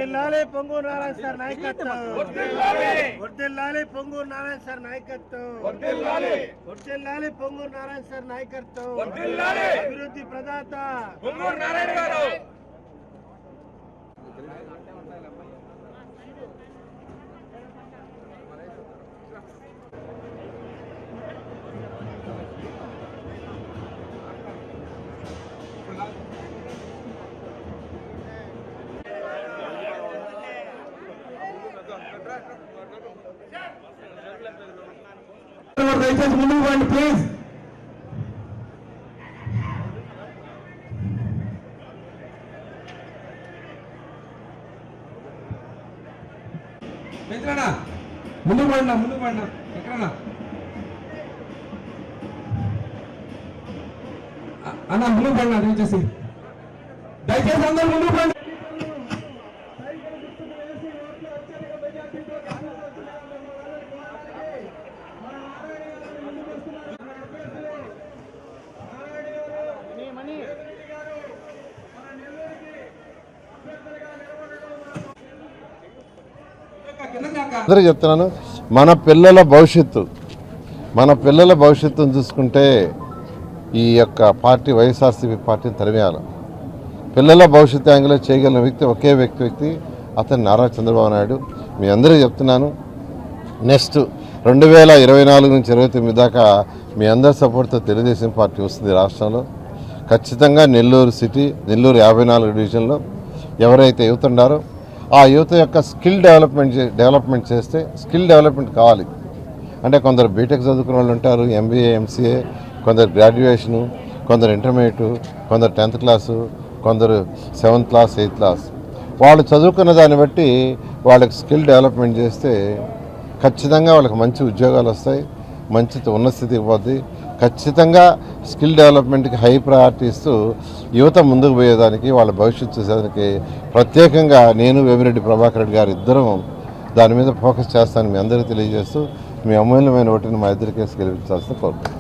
వర్ధిల్లాలి పొంగూరు నారాయణ సార్ నాయకత్వం, వర్ధిల్లాలి పొంగూరు నారాయణ సార్ నాయకత్వం, వర్ధిల్లాలి పొంగూరు నారాయణ సార్ నాయకత్వం, అభివృద్ధి ప్రదాత పొంగూరు నారాయణ గారు. దయచేసి ముందుకు రండి ప్లీజ్. ముందుకు పడినా ఎక్కడన్నా అన్న ముందుకు పడినా దయచేసి అందరూ ముందుకు పడి. అందరూ చెప్తున్నాను, మన పిల్లల భవిష్యత్తును చూసుకుంటే ఈ యొక్క పార్టీ వైఎస్ఆర్సీపీ పార్టీని తరిమేయాలి. పిల్లల భవిష్యత్తు యాంగిల్లో చేయగలిగిన వ్యక్తి ఒకే వ్యక్తి అతను నారా చంద్రబాబు నాయుడు. మీ అందరికీ చెప్తున్నాను, నెక్స్ట్ 2024 నుంచి 2029 దాకా మీ అందరి సపోర్ట్తో తెలుగుదేశం పార్టీ వస్తుంది రాష్ట్రంలో. ఖచ్చితంగా నెల్లూరు సిటీ, నెల్లూరు 54 డివిజన్లో ఎవరైతే యువత ఉన్నారో ఆ యువత యొక్క స్కిల్ డెవలప్మెంట్ చేస్తే, స్కిల్ డెవలప్మెంట్ కావాలి అంటే కొందరు బీటెక్ చదువుకున్న వాళ్ళు ఉంటారు, ఎంబీఏ ఎంసీఏ, కొందరు గ్రాడ్యుయేషను, కొందరు ఇంటర్మీడియట్, కొందరు 10th క్లాసు, కొందరు 7th క్లాస్ 8th క్లాస్. వాళ్ళు చదువుకున్న దాన్ని బట్టి వాళ్ళకి స్కిల్ డెవలప్మెంట్ చేస్తే ఖచ్చితంగా వాళ్ళకి మంచి ఉద్యోగాలు వస్తాయి, మంచి ఉన్నత స్థితికి పోద్ది. ఖచ్చితంగా స్కిల్ డెవలప్మెంట్కి హై ప్రయారిటీ ఇస్తూ యువత ముందుకు పోయేదానికి, వాళ్ళ భవిష్యత్తు చూసేదానికి ప్రత్యేకంగా నేను వేమిరెడ్డి ప్రభాకర్ రెడ్డి గారు ఇద్దరం దాని మీద ఫోకస్ చేస్తానని మీ అందరికీ తెలియజేస్తూ మీ అమూల్యమైన ఓటుని మా ఇద్దరి కేసు గెలిపించాల్సిన కోరుతున్నాను.